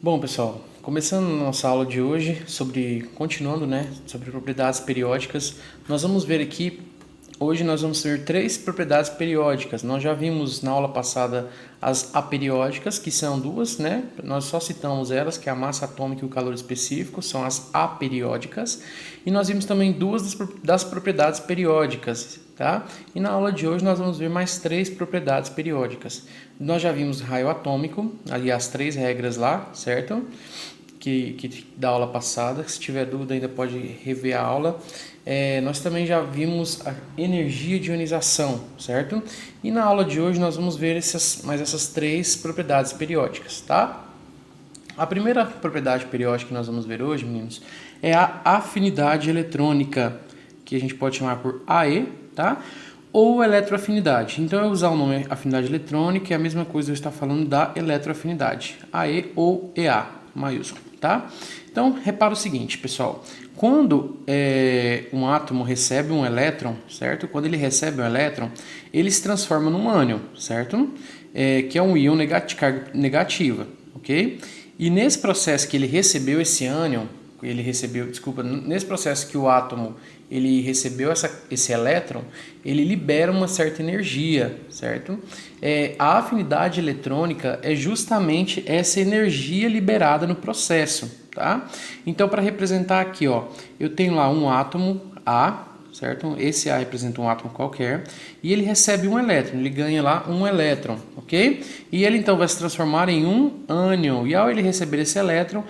Bom, pessoal, começando a nossa aula de hoje, continuando, sobre propriedades periódicas, nós vamos ver aqui, hoje nós vamos ver três propriedades periódicas. Nós já vimos na aula passada as aperiódicas, que são duas, Nós só citamos elas, que é a massa atômica e o calor específico, são as aperiódicas. E nós vimos também duas das propriedades periódicas, tá? E na aula de hoje nós vamos ver mais três propriedades periódicas. Nós já vimos raio atômico, ali as três regras lá, certo? Que da aula passada. Se tiver dúvida ainda pode rever a aula. Nós também já vimos a energia de ionização, certo? E na aula de hoje nós vamos ver essas três propriedades periódicas, tá? A primeira propriedade periódica que nós vamos ver hoje, meninos, é a afinidade eletrônica, que a gente pode chamar por AE, tá? Ou eletroafinidade. Então, eu usar o nome afinidade eletrônica é a mesma coisa eu estar falando da eletroafinidade, AE ou EA, maiúsculo, tá? Então, repara o seguinte, pessoal. Quando um átomo recebe um elétron, certo? Quando ele recebe um elétron, ele se transforma num ânion, certo? Que é um íon carga negativa, ok? E nesse processo que ele recebeu esse ânion, nesse processo que o átomo ele recebeu esse elétron, ele libera uma certa energia, certo? A afinidade eletrônica é justamente essa energia liberada no processo, tá? Então, para representar aqui, ó, eu tenho lá um átomo A, certo? Esse A representa um átomo qualquer, e ele recebe um elétron, ele ganha lá um elétron, ok? E ele então vai se transformar em um ânion, e ao ele receber esse elétron,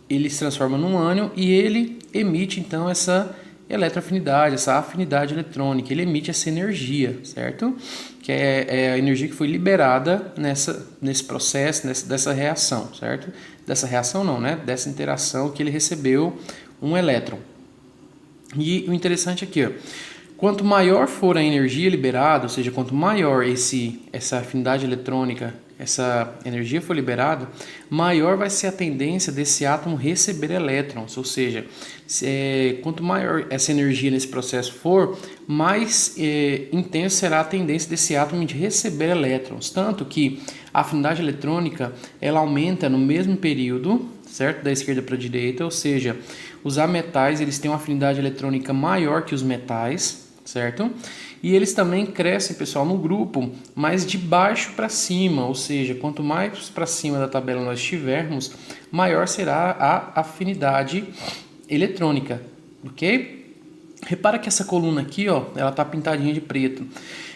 ele se transforma num ânion e ele emite então essa eletroafinidade, essa afinidade eletrônica, ele emite essa energia, certo? Que é a energia que foi liberada nesse processo, dessa reação, certo? Dessa reação não, dessa interação que ele recebeu um elétron. E o interessante aqui, ó, quanto maior for a energia liberada, ou seja, quanto maior essa afinidade eletrônica, essa energia for liberada, maior vai ser a tendência desse átomo receber elétrons, ou seja, quanto maior essa energia nesse processo for, mais intensa será a tendência desse átomo de receber elétrons, tanto que a afinidade eletrônica ela aumenta no mesmo período, certo? Da esquerda para a direita, ou seja, os ametais eles têm uma afinidade eletrônica maior que os metais, certo? E eles também crescem, pessoal, no grupo, mas de baixo para cima, ou seja, quanto mais para cima da tabela nós estivermos, maior será a afinidade eletrônica, ok? Repara que essa coluna aqui, ó, ela está pintadinha de preto.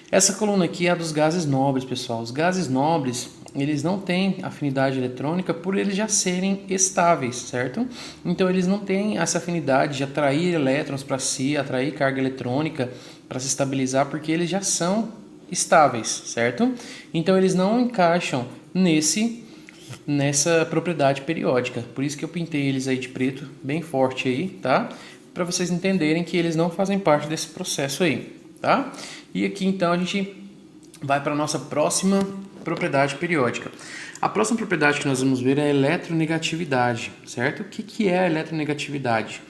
Essa coluna aqui é a dos gases nobres, pessoal. Os gases nobres, eles não têm afinidade eletrônica por eles já serem estáveis, certo? Então, eles não têm essa afinidade de atrair elétrons para si, atrair carga eletrônica para se estabilizar, porque eles já são estáveis, certo? Então, eles não encaixam nessa propriedade periódica. Por isso que eu pintei eles aí de preto, bem forte aí, tá? Para vocês entenderem que eles não fazem parte desse processo aí, tá? E aqui, então, a gente vai para a nossa próxima propriedade periódica. A próxima propriedade que nós vamos ver é a eletronegatividade, certo? O que é a eletronegatividade?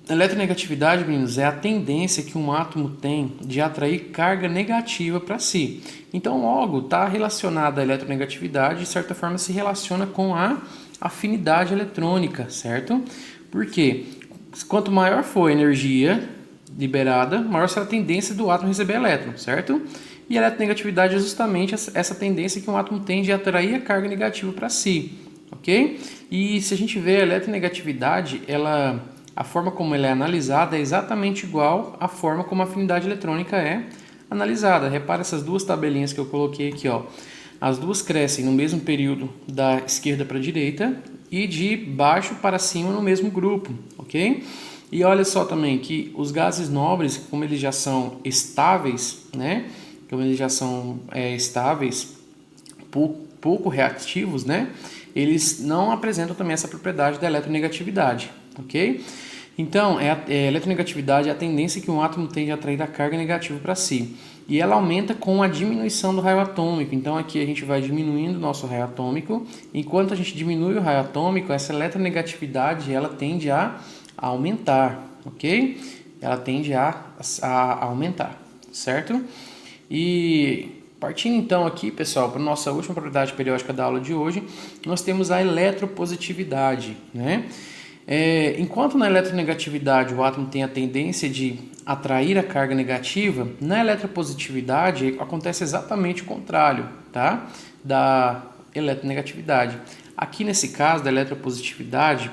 A eletronegatividade, meninos, é a tendência que um átomo tem de atrair carga negativa para si. Então, logo, está relacionada a eletronegatividade, de certa forma se relaciona com a afinidade eletrônica, certo? Porque quanto maior for a energia liberada, maior será a tendência do átomo receber elétron, certo? E a eletronegatividade é justamente essa tendência que um átomo tem de atrair a carga negativa para si, ok? E se a gente vê a eletronegatividade, a forma como ela é analisada é exatamente igual à forma como a afinidade eletrônica é analisada. Repara essas duas tabelinhas que eu coloquei aqui, ó. As duas crescem no mesmo período da esquerda para a direita e de baixo para cima no mesmo grupo, ok? E olha só também que os gases nobres, como eles já são estáveis, como eles já são estáveis, pouco reativos, eles não apresentam também essa propriedade da eletronegatividade, ok? Então, a eletronegatividade é a tendência que um átomo tem de atrair a carga negativa para si. E ela aumenta com a diminuição do raio atômico. Então, aqui a gente vai diminuindo o nosso raio atômico. Enquanto a gente diminui o raio atômico, essa eletronegatividade ela tende a aumentar, ok? Ela tende a aumentar, certo? E Partindo então aqui, pessoal, para a nossa última propriedade periódica da aula de hoje, nós temos a eletropositividade, né? Enquanto na eletronegatividade o átomo tem a tendência de atrair a carga negativa, na eletropositividade acontece exatamente o contrário, tá? Da eletronegatividade. Aqui nesse caso da eletropositividade,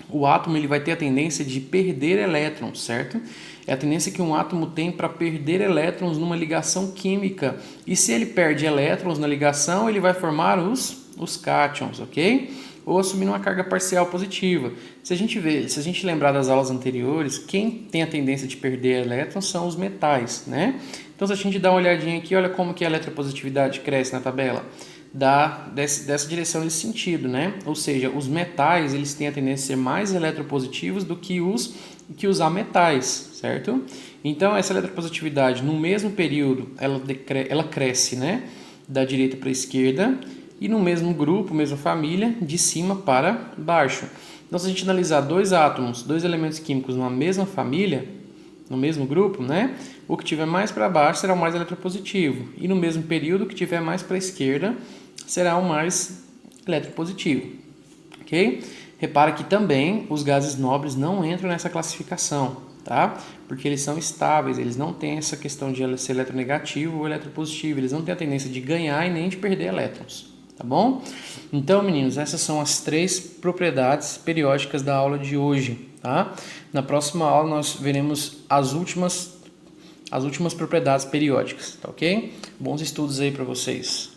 o átomo ele vai ter a tendência de perder elétrons, certo? É a tendência que um átomo tem para perder elétrons numa ligação química. E se ele perde elétrons na ligação, ele vai formar os cátions, ok? Ou assumir uma carga parcial positiva. Se a gente lembrar das aulas anteriores, quem tem a tendência de perder elétrons são os metais, né? Então, se a gente dá uma olhadinha aqui, olha como que a eletropositividade cresce na tabela. Dessa direção, nesse sentido, né? Ou seja, os metais eles têm a tendência a ser mais eletropositivos do que os ametais, certo? Então, essa eletropositividade, no mesmo período, ela cresce, né? Da direita para a esquerda, e no mesmo grupo, mesma família, de cima para baixo. Então, se a gente analisar dois átomos, dois elementos químicos numa mesma família, no mesmo grupo, né? O que tiver mais para baixo será o mais eletropositivo. E no mesmo período, o que tiver mais para a esquerda será o mais eletropositivo. Ok? Repara que também os gases nobres não entram nessa classificação, tá? Porque eles são estáveis, eles não têm essa questão de ser eletronegativo ou eletropositivo, eles não têm a tendência de ganhar e nem de perder elétrons. Tá bom? Então, meninos, essas são as 3 propriedades periódicas da aula de hoje, tá? Na próxima aula nós veremos as últimas propriedades periódicas, tá ok? Bons estudos aí para vocês.